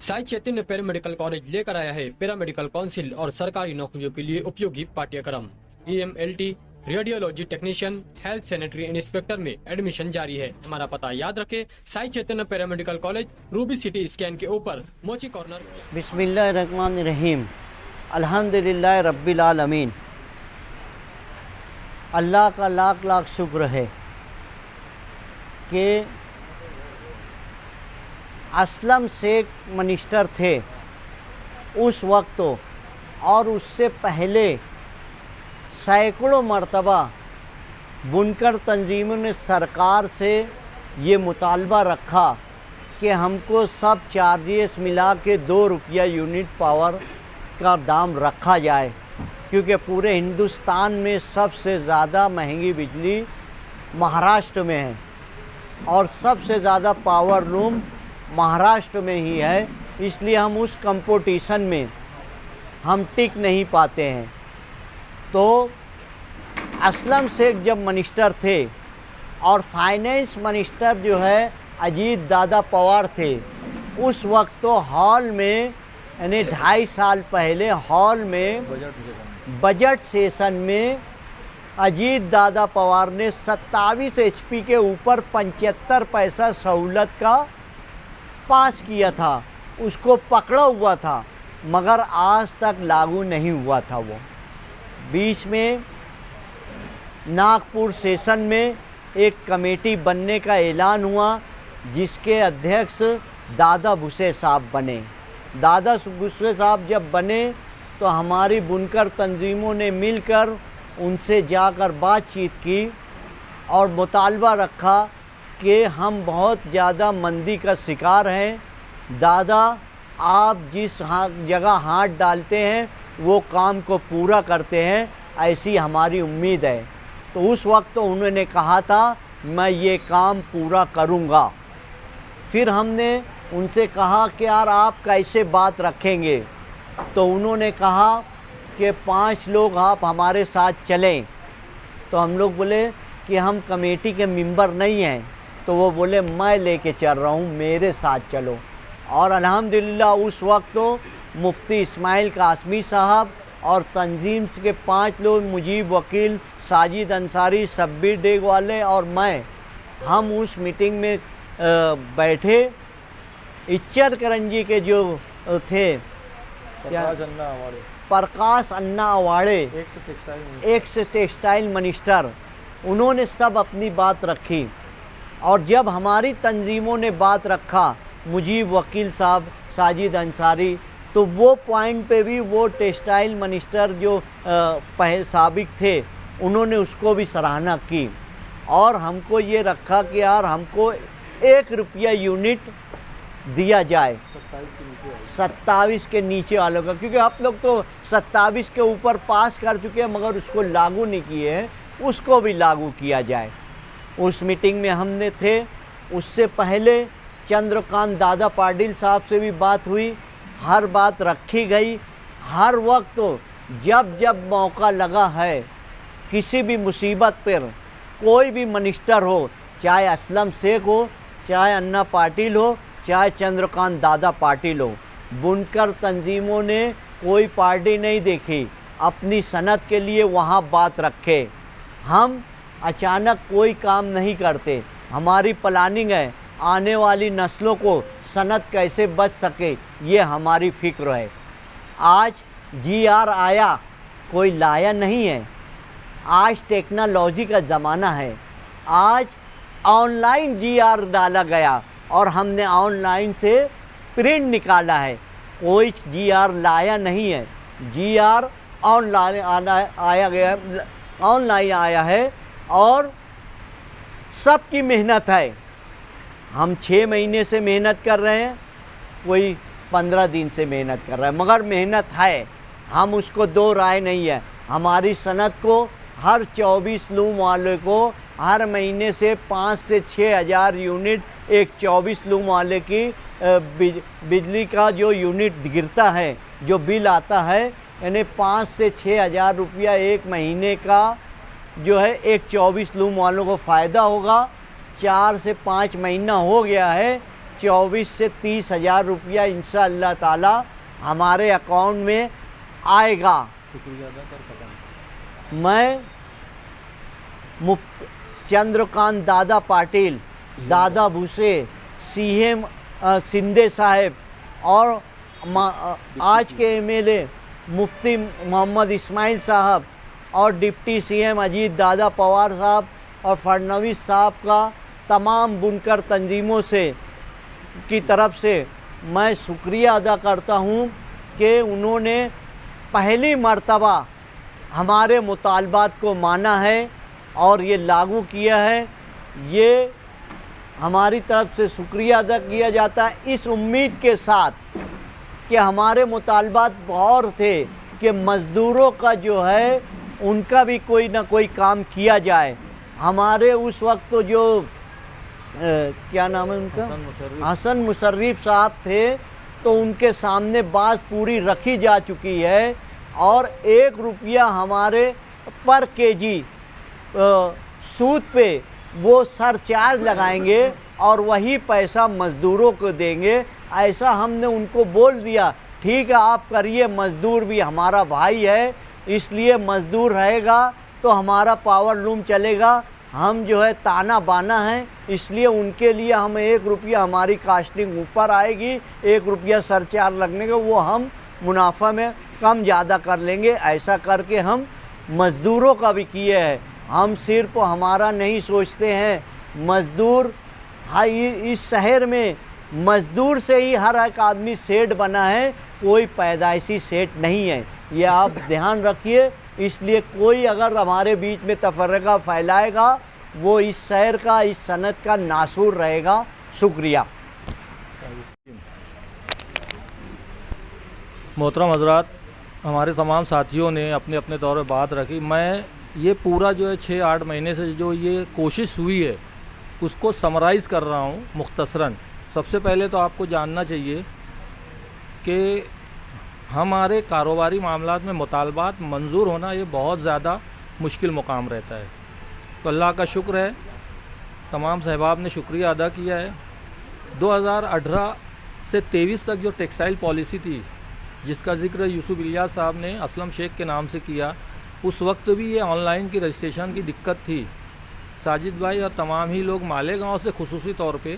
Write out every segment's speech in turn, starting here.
Sai Chaitanya paramedical college लेकर आया है पैरामेडिकल काउंसिल और सरकारी नौकरियों के लिए उपयोगी पाठ्यक्रम। EMLT, radiology technician, health sanitary inspector में एडमिशन जारी है। हमारा पता याद रखें, Sai Chaitanya paramedical college, Ruby City scan के ऊपर, मोची कॉर्नर। बिस्मिल्लाहिर्रहमानिर्रहीम, अल्हम्दुलिल्लाह रब्बिल आलमीन। अल्लाह का लाख लाख शुक्र है कि असलम शेख मिनिस्टर थे उस वक्त और उससे पहले सैकड़ों मरतबा बुनकर तंजीमों ने सरकार से ये मुतालबा रखा कि हमको सब चार्जेस मिला के 2 रुपया यूनिट पावर का दाम रखा जाए, क्योंकि पूरे हिंदुस्तान में सबसे ज़्यादा महंगी बिजली महाराष्ट्र में है और सबसे ज़्यादा पावर लूम महाराष्ट्र में ही है। इसलिए हम उस कंपटीशन में हम टिक नहीं पाते हैं। तो असलम शेख जब मिनिस्टर थे और फाइनेंस मिनिस्टर जो है अजीत दादा पवार थे, उस वक्त तो हॉल में यानी 2.5 साल पहले हॉल में बजट सेशन में अजीत दादा पवार ने 27 HP के ऊपर 75 पैसा सहूलत का पास किया था, उसको पकड़ा हुआ था, मगर आज तक लागू नहीं हुआ था। वो बीच में नागपुर सेशन में एक कमेटी बनने का ऐलान हुआ, जिसके अध्यक्ष दादा भुसे साहब बने। दादा भुसे साहब जब बने तो हमारी बुनकर तंजीमों ने मिलकर उनसे जाकर बातचीत की और मुतालबा रखा कि हम बहुत ज़्यादा मंदी का शिकार हैं। दादा, आप जिस जगह हाथ डालते हैं वो काम को पूरा करते हैं, ऐसी हमारी उम्मीद है। तो उस वक्त तो उन्होंने कहा था मैं ये काम पूरा करूँगा। फिर हमने उनसे कहा कि यार आप कैसे बात रखेंगे, तो उन्होंने कहा कि 5 लोग आप हमारे साथ चलें। तो हम लोग बोले कि हम कमेटी के मेंबर नहीं हैं, तो वो बोले मैं लेके चल रहा हूँ, मेरे साथ चलो। और अल्हम्दुलिल्लाह उस वक्त तो मुफ्ती इस्माइल कासमी साहब और तंजीम के 5 लोग, मुजीब वकील, साजिद अंसारी, शब्बीर डेग वाले और मैं, हम उस मीटिंग में बैठे। इच्चर करंजी के जो थे प्रकाश अन्ना अवाड़े, एक्स टेक्सटाइल मिनिस्टर, उन्होंने सब अपनी बात रखी। और जब हमारी तंजीमों ने बात रखा, मुजीब वकील साहब, साजिद अंसारी, तो वो पॉइंट पे भी वो टेक्सटाइल मिनिस्टर जो साबिक थे, उन्होंने उसको भी सराहना की। और हमको ये रखा कि यार हमको 1 रुपया यूनिट दिया जाए 27 के नीचे वालों का, क्योंकि आप लोग तो 27 के ऊपर पास कर चुके हैं मगर उसको लागू नहीं किए हैं, उसको भी लागू किया जाए। उस मीटिंग में हमने थे। उससे पहले चंद्रकांत दादा पाटिल साहब से भी बात हुई, हर बात रखी गई। हर वक्त जब जब मौका लगा है, किसी भी मुसीबत पर कोई भी मिनिस्टर हो, चाहे असलम शेख हो, चाहे अन्ना पाटिल हो, चाहे चंद्रकांत दादा पाटिल हो, बुनकर तंजीमों ने कोई पार्टी नहीं देखी, अपनी सनत के लिए वहाँ बात रखे। हम अचानक कोई काम नहीं करते, हमारी प्लानिंग है आने वाली नस्लों को सनत कैसे बच सके, ये हमारी फ़िक्र है। आज GR आया, कोई लाया नहीं है। आज टेक्नोलॉजी का ज़माना है। आज ऑनलाइन GR डाला गया और हमने ऑनलाइन से प्रिंट निकाला है, कोई GR लाया नहीं है। GR ऑनलाइन आया गया, ऑनलाइन आया है और सबकी मेहनत है। हम 6 महीने से मेहनत कर रहे हैं, कोई 15 दिन से मेहनत कर रहा है, मगर मेहनत है, हम उसको दो राय नहीं है। हमारी सनत को हर 24 लूम वाले को हर महीने से 5 से 6 हज़ार यूनिट एक 24 लूम वाले की बिजली का जो यूनिट गिरता है, जो बिल आता है, यानी 5 से 6 हज़ार रुपया एक महीने का जो है एक 24 लूम वालों को फ़ायदा होगा। 4 से 5 महीना हो गया है, 24 से 30 हज़ार रुपया इंशाअल्लाह ताला हमारे अकाउंट में आएगा। शुक्रिया अदा कर खत्म। मैं मुफ्त चंद्रकांत दादा पाटिल, दादा भूसे, सीएम सिंधे साहब और आज के एमएलए मुफ्ती मोहम्मद इस्माइल साहब और डिप्टी सीएम अजीत दादा पवार साहब और फडणवीस साहब का तमाम बुनकर तंजीमों से की तरफ से मैं शुक्रिया अदा करता हूँ कि उन्होंने पहली मर्तबा हमारे मुतालबात को माना है और ये लागू किया है। ये हमारी तरफ से शुक्रिया अदा किया जाता है, इस उम्मीद के साथ कि हमारे मुतालबात और थे कि मज़दूरों का जो है उनका भी कोई ना कोई काम किया जाए। हमारे उस वक्त तो जो क्या नाम है उनका, हसन मुशर्रफ साहब थे, तो उनके सामने बात पूरी रखी जा चुकी है और 1 रुपया हमारे पर केजी सूद पे वो सरचार्ज लगाएंगे और वही पैसा मज़दूरों को देंगे। ऐसा हमने उनको बोल दिया, ठीक है आप करिए, मज़दूर भी हमारा भाई है, इसलिए मज़दूर रहेगा तो हमारा पावर लूम चलेगा। हम जो है ताना बाना है, इसलिए उनके लिए हम 1 रुपया हमारी कास्टिंग ऊपर आएगी, 1 रुपया सरचार्ज लगने का वो हम मुनाफा में कम ज़्यादा कर लेंगे। ऐसा करके हम मज़दूरों का भी किए हैं। हम सिर्फ हमारा नहीं सोचते हैं, मज़दूर हाँ इस शहर में मज़दूर से ही हर एक आदमी सेठ बना है, कोई पैदाइशी सेठ नहीं है, ये आप ध्यान रखिए। इसलिए कोई अगर हमारे बीच में तफर्रका फैलाएगा वो इस शहर का, इस सनत का नासूर रहेगा। शुक्रिया। मोहतरम हज़रात, हमारे तमाम साथियों ने अपने अपने तौर पर बात रखी। मैं ये पूरा जो है 6-8 महीने से जो ये कोशिश हुई है उसको समराइज़ कर रहा हूँ मुख्तसरन। सबसे पहले तो आपको जानना चाहिए कि हमारे कारोबारी मामलात में मुतालबात मंजूर होना ये बहुत ज़्यादा मुश्किल मुकाम रहता है। तो अल्लाह का शुक्र है, तमाम सहबाब ने शुक्रिया अदा किया है। 2018 से 23 तक जो टेक्सटाइल पॉलिसी थी जिसका ज़िक्र यूसुफ इलियास साहब ने असलम शेख के नाम से किया, उस वक्त भी ये ऑनलाइन की रजिस्ट्रेशन की दिक्कत थी। साजिद भाई और तमाम ही लोग मालेगांव से खुसूसी तौर पे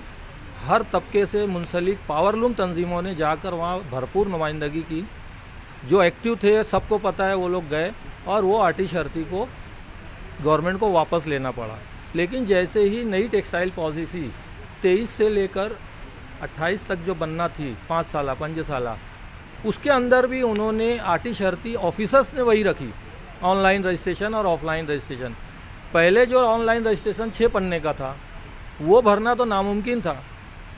हर तबके से मुंसलिक पावरलूम तंजीमों ने जाकर वहाँ भरपूर नुमाइंदगी की। जो एक्टिव थे सबको पता है, वो लोग गए और वो आटी शर्ती को गवर्नमेंट को वापस लेना पड़ा। लेकिन जैसे ही नई टेक्सटाइल पॉलिसी 23 से लेकर 28 तक जो बनना थी 5 साल, उसके अंदर भी उन्होंने आटी शर्ती ऑफिसर्स ने वही रखी, ऑनलाइन रजिस्ट्रेशन और ऑफलाइन रजिस्ट्रेशन। पहले जो ऑनलाइन रजिस्ट्रेशन 6 पन्ने का था वो भरना तो नामुमकिन था,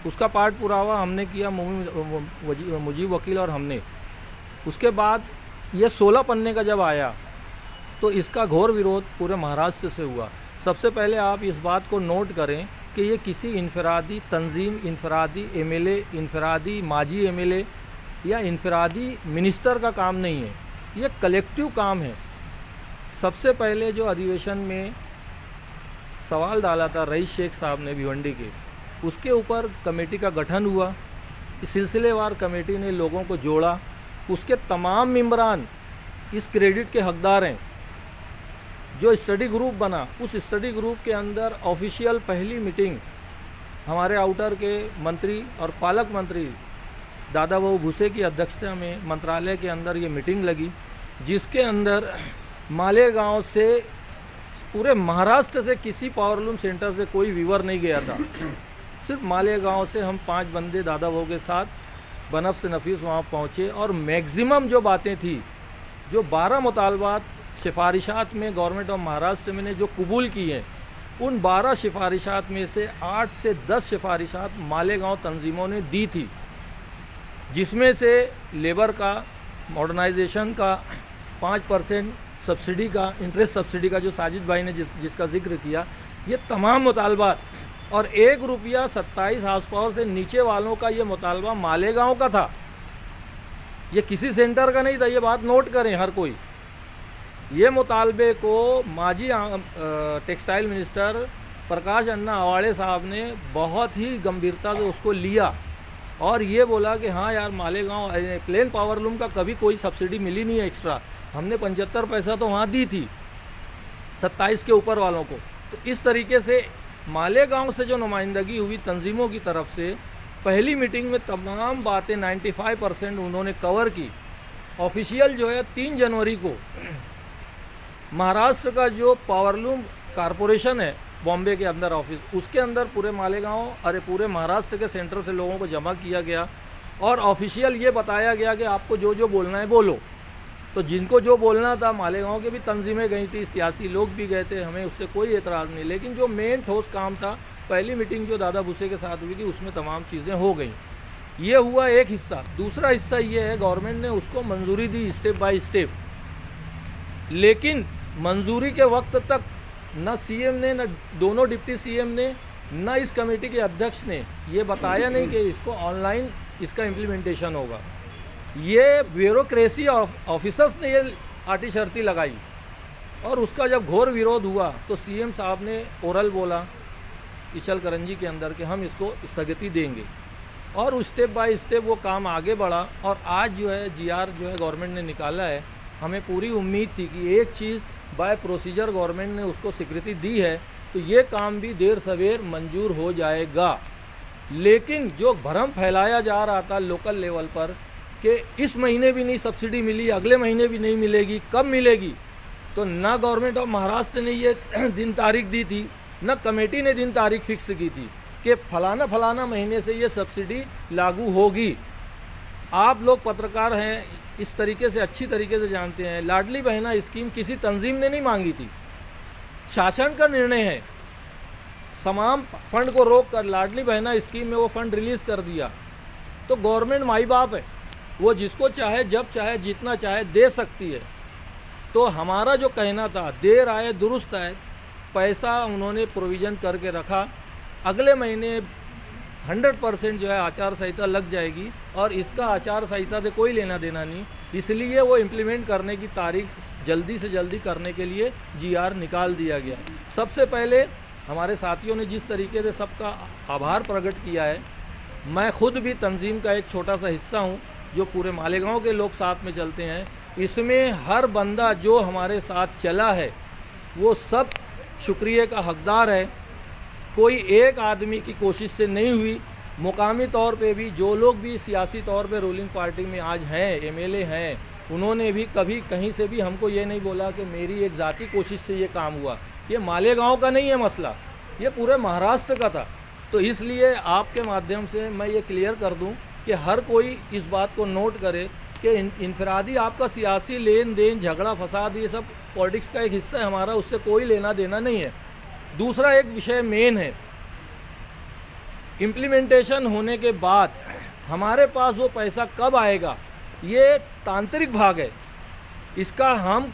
उसका पार्ट पुरावा हमने किया, मुजीब वकील और हमने। उसके बाद ये 16 पन्ने का जब आया तो इसका घोर विरोध पूरे महाराष्ट्र से हुआ। सबसे पहले आप इस बात को नोट करें कि ये किसी इनफरादी तंजीम, इनफरादी एमएलए, इनफरादी माजी एमएलए या इनफरादी मिनिस्टर का काम नहीं है, ये कलेक्टिव काम है। सबसे पहले जो अधिवेशन में सवाल डाला था रईस शेख साहब ने भिवंडी के, उसके ऊपर कमेटी का गठन हुआ। इस सिलसिलेवार कमेटी ने लोगों को जोड़ा, उसके तमाम मेंबरान इस क्रेडिट के हकदार हैं। जो स्टडी ग्रुप बना, उस स्टडी ग्रुप के अंदर ऑफिशियल पहली मीटिंग हमारे आउटर के मंत्री और पालक मंत्री दादा बाबू भूसे की अध्यक्षता में मंत्रालय के अंदर ये मीटिंग लगी, जिसके अंदर मालेगांव से पूरे महाराष्ट्र से किसी पावरलूम सेंटर से कोई व्यूअर नहीं गया था। सिर्फ मालेगांव से हम 5 बंदे दादा बाबू के साथ बनफ से नफीस वहाँ पहुँचे और मैक्सिमम जो बातें थी, जो 12 मुतालबात सिफारिशात में गवर्नमेंट ऑफ महाराष्ट्र में ने जो कबूल की हैं, उन 12 सिफारिशात में से 8 से 10 सिफारिशात मालेगांव तंजीमों ने दी थी, जिसमें से लेबर का, मॉडर्नाइजेशन का 5% सब्सिडी का, इंटरेस्ट सब्सिडी का जो साजिद भाई ने जिसका जिक्र किया, ये तमाम मुतालबात और 1 रुपया 27 हाउस पावर से नीचे वालों का ये मुतालबा मालेगांव का था, ये किसी सेंटर का नहीं था। ये बात नोट करें हर कोई। ये मुतालबे को माजी टेक्सटाइल मिनिस्टर प्रकाश अन्ना आवाड़े साहब ने बहुत ही गंभीरता से उसको लिया और ये बोला कि हाँ यार, मालेगांव प्लेन पावर लूम का कभी कोई सब्सिडी मिली नहीं है एक्स्ट्रा, हमने 75 पैसा तो वहाँ दी थी 27 के ऊपर वालों को। तो इस तरीके से मालेगांव से जो नुमाइंदगी हुई तंजीमों की तरफ से, पहली मीटिंग में तमाम बातें 95% उन्होंने कवर की। ऑफिशियल जो है 3 जनवरी को महाराष्ट्र का जो पावरलूम कारपोरेशन है बॉम्बे के अंदर ऑफिस, उसके अंदर पूरे मालेगांव पूरे महाराष्ट्र के सेंटर से लोगों को जमा किया गया और ऑफिशियल ये बताया गया कि आपको जो जो बोलना है बोलो। तो जिनको जो बोलना था, मालेगांव के भी तंजीमें गई थी, सियासी लोग भी गए थे, हमें उससे कोई एतराज़ नहीं, लेकिन जो मेन ठोस काम था, पहली मीटिंग जो दादा भूसे के साथ हुई थी उसमें तमाम चीज़ें हो गई। ये हुआ एक हिस्सा। दूसरा हिस्सा ये है, गवर्नमेंट ने उसको मंजूरी दी स्टेप बाय स्टेप, लेकिन मंजूरी के वक्त तक न सीएम ने, न दोनों डिप्टी सीएम ने, न इस कमेटी के अध्यक्ष ने ये बताया नहीं कि इसको ऑनलाइन इसका इम्प्लीमेंटेशन होगा। ये ब्यूरोक्रेसी ऑफिसर्स ने ये आटी शर्ती लगाई और उसका जब घोर विरोध हुआ तो सीएम साहब ने ओरल बोला इचल करंजी के अंदर कि हम इसको स्थगिति देंगे, और स्टेप बाय स्टेप वो काम आगे बढ़ा। और आज जो है जीआर जो है गवर्नमेंट ने निकाला है, हमें पूरी उम्मीद थी कि एक चीज़ बाय प्रोसीजर गवर्नमेंट ने उसको स्वीकृति दी है तो ये काम भी देर सवेर मंजूर हो जाएगा। लेकिन जो भ्रम फैलाया जा रहा था लोकल लेवल पर कि इस महीने भी नहीं सब्सिडी मिली, अगले महीने भी नहीं मिलेगी, कब मिलेगी, तो ना गवर्नमेंट ऑफ महाराष्ट्र ने ये दिन तारीख दी थी, न कमेटी ने दिन तारीख फिक्स की थी कि फलाना महीने से ये सब्सिडी लागू होगी। आप लोग पत्रकार हैं, इस तरीके से अच्छी तरीके से जानते हैं, लाडली बहना स्कीम किसी तंजीम ने नहीं मांगी थी, शासन का निर्णय है। तमाम फंड को रोक कर लाडली बहना स्कीम में वो फंड रिलीज़ कर दिया। तो गवर्नमेंट माई बाप है, वो जिसको चाहे जब चाहे जितना चाहे दे सकती है। तो हमारा जो कहना था, देर आए दुरुस्त आए, पैसा उन्होंने प्रोविज़न करके रखा। अगले महीने 100% जो है आचार संहिता लग जाएगी और इसका आचार संहिता से कोई लेना देना नहीं, इसलिए वो इम्प्लीमेंट करने की तारीख जल्दी से जल्दी करने के लिए जीआर निकाल दिया गया। सबसे पहले हमारे साथियों ने जिस तरीके से सबका आभार प्रकट किया है, मैं खुद भी तंजीम का एक छोटा सा हिस्सा हूँ जो पूरे मालेगांव के लोग साथ में चलते हैं। इसमें हर बंदा जो हमारे साथ चला है वो सब शुक्रिया का हकदार है। कोई एक आदमी की कोशिश से नहीं हुई। मुकामी तौर पे भी जो लोग भी सियासी तौर पे रूलिंग पार्टी में आज हैं, एमएलए हैं, उन्होंने भी कभी कहीं से भी हमको ये नहीं बोला कि मेरी एक ज़ाती कोशिश से ये काम हुआ। ये मालेगांव का नहीं है मसला, ये पूरे महाराष्ट्र का था। तो इसलिए आपके माध्यम से मैं ये क्लियर कर दूं कि हर कोई इस बात को नोट करे कि इनफरादी आपका सियासी लेन देन, झगड़ा फसाद, ये सब पॉलिटिक्स का एक हिस्सा है हमारा, उससे कोई लेना देना नहीं है। दूसरा एक विषय मेन है, इम्प्लीमेंटेशन होने के बाद हमारे पास वो पैसा कब आएगा, ये तांत्रिक भाग है। इसका हम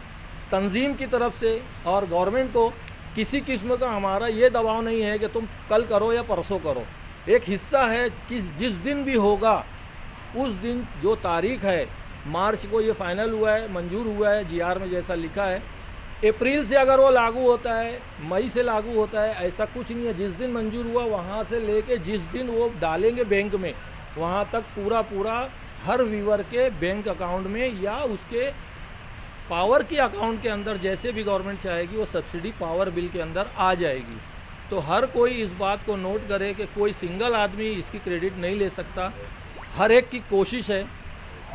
तंजीम की तरफ से और गवर्नमेंट को किसी किस्म का हमारा ये दबाव नहीं है कि तुम कल करो या परसों करो। एक हिस्सा है कि जिस दिन भी होगा उस दिन जो तारीख है, मार्च को ये फाइनल हुआ है, मंजूर हुआ है जीआर में जैसा लिखा है, अप्रैल से अगर वो लागू होता है, मई से लागू होता है, ऐसा कुछ नहीं है। जिस दिन मंजूर हुआ वहाँ से लेके जिस दिन वो डालेंगे बैंक में, वहाँ तक पूरा हर व्यूअर के बैंक अकाउंट में या उसके पावर के अकाउंट के अंदर जैसे भी गवर्नमेंट चाहेगी वो सब्सिडी पावर बिल के अंदर आ जाएगी। तो हर कोई इस बात को नोट करे कि कोई सिंगल आदमी इसकी क्रेडिट नहीं ले सकता, हर एक की कोशिश है।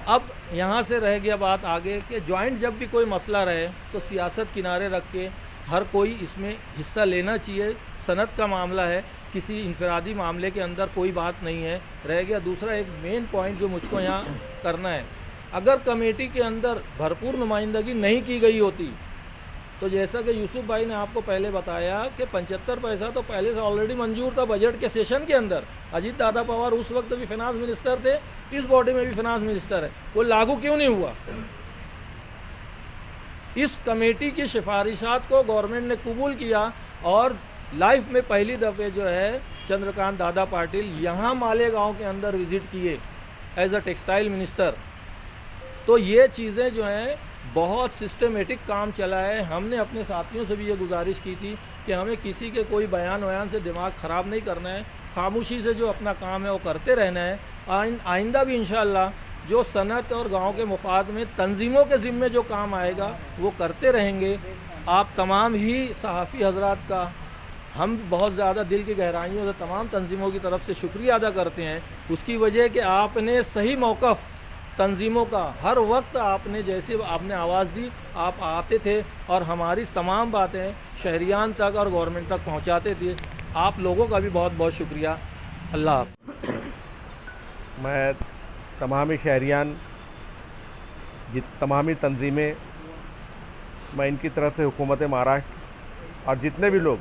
अब यहाँ से रह गया बात आगे कि जॉइंट जब भी कोई मसला रहे तो सियासत किनारे रख के हर कोई इसमें हिस्सा लेना चाहिए। सनत का मामला है, किसी इनफरादी मामले के अंदर कोई बात नहीं है। रह गया दूसरा एक मेन पॉइंट जो मुझको यहाँ करना है, अगर कमेटी के अंदर भरपूर नुमाइंदगी नहीं की गई होती तो जैसा कि यूसुफ भाई ने आपको पहले बताया कि 75 पैसा तो पहले से ऑलरेडी मंजूर था बजट के सेशन के अंदर। अजीत दादा पवार उस वक्त भी फाइनेंस मिनिस्टर थे, इस बॉडी में भी फाइनेंस मिनिस्टर है, वो लागू क्यों नहीं हुआ? इस कमेटी की सिफारिशात को गवर्नमेंट ने कबूल किया और लाइफ में पहली दफ़े जो है चंद्रकांत दादा पाटिल यहाँ मालेगांव के अंदर विजिट किए एज अ टेक्सटाइल मिनिस्टर। तो ये चीज़ें जो हैं बहुत सिस्टमेटिक काम चला है। हमने अपने साथियों से भी ये गुजारिश की थी कि हमें किसी के कोई बयान वयान से दिमाग ख़राब नहीं करना है, खामोशी से जो अपना काम है वो करते रहना है। आइंदा भी इंशाअल्लाह जो सनत और गांव के मुफाद में तंजीमों के ज़िम्मे जो काम आएगा वो करते रहेंगे। आप तमाम ही सहाफ़ी हजरात का हम बहुत ज़्यादा दिल की गहराइयों से तमाम तंजीमों की तरफ से शुक्रिया अदा करते हैं। उसकी वजह कि आपने सही मौक़िफ़ तंजीमों का हर वक्त आपने जैसे आपने आवाज़ दी, आप आते थे और हमारी तमाम बातें शहरियान तक और गवर्नमेंट तक पहुंचाते थे। आप लोगों का भी बहुत बहुत शुक्रिया। अल्लाह हाफ़िज़। मैं तमामी शहरियान तमामी तंजीमें, मैं इनकी तरफ से हुकूमत महाराष्ट्र और जितने भी लोग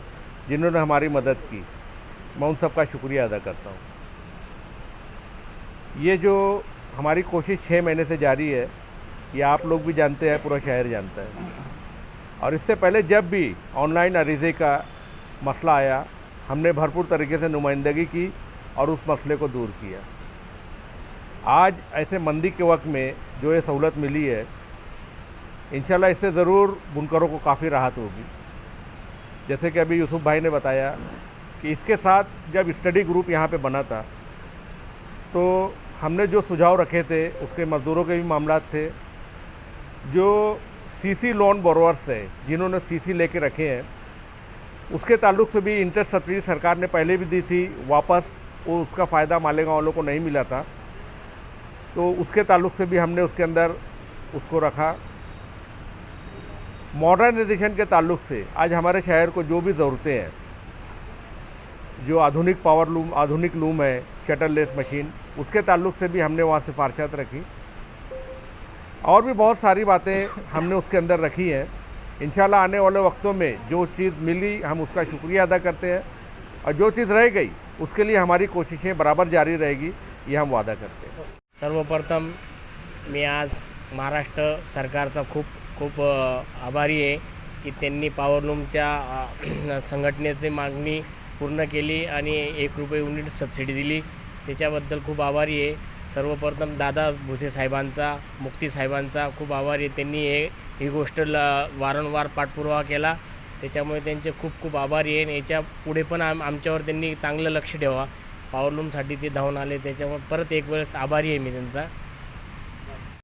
जिन्होंने हमारी मदद की, मैं उन सब का शुक्रिया अदा करता हूँ। ये जो हमारी कोशिश 6 महीने से जारी है, ये आप लोग भी जानते हैं, पूरा शहर जानता है। और इससे पहले जब भी ऑनलाइन अरीज़े का मसला आया, हमने भरपूर तरीके से नुमाइंदगी की और उस मसले को दूर किया। आज ऐसे मंदी के वक्त में जो ये सहूलत मिली है, इंशाल्लाह इससे ज़रूर बुनकरों को काफ़ी राहत होगी। जैसे कि अभी यूसुफ भाई ने बताया कि इसके साथ जब स्टडी ग्रुप यहाँ पे बना था, तो हमने जो सुझाव रखे थे उसके मज़दूरों के भी मामलात थे। जो सीसी लोन बोरोवर्स है, जिन्होंने सीसी लेके रखे हैं, उसके ताल्लुक से भी इंटरेस्ट सब्सिडी सरकार ने पहले भी दी थी, वापस वो उसका फ़ायदा मालेगांव वालों को नहीं मिला था, तो उसके ताल्लुक से भी हमने उसके अंदर उसको रखा। मॉडर्नाइजेशन के ताल्लुक से आज हमारे शहर को जो भी ज़रूरतें हैं, जो आधुनिक पावर लूम, आधुनिक लूम है, शटरलेस मशीन, उसके ताल्लुक से भी हमने वहाँ सिफारिशात रखी। और भी बहुत सारी बातें हमने उसके अंदर रखी हैं। इंशाल्लाह आने वाले वक्तों में जो चीज़ मिली हम उसका शुक्रिया अदा करते हैं, और जो चीज़ रह गई उसके लिए हमारी कोशिशें बराबर जारी रहेगी, ये हम वादा करते हैं। सर्वप्रथम मी आज महाराष्ट्र सरकारचा खूप खूप आभारी आहे की त्यांनी पॉवरलूमच्या संघटनेची मागणी पूर्ण केली आणि 1 रुपये युनिट सबसिडी दिली, त्याच्याबद्दल खूप आभारी आहे। सर्वप्रथम दादा भुसे साहेबांचा, मुक्ती साहेबांचा खूप आभारी आहे। त्यांनी ही गोष्ट वारंवार पाठपुरावा केला, त्याच्यामुळे त्यांचे खूप खूप आभारी आहे। आणि याच्या पुढे पण आमच्यावर त्यांनी चांगलं लक्ष ठेवा, पॉवरलूमसाठी ते धावून आले, त्याच्यामुळे परत एक वेळेस आभारी आहे मी त्यांचा।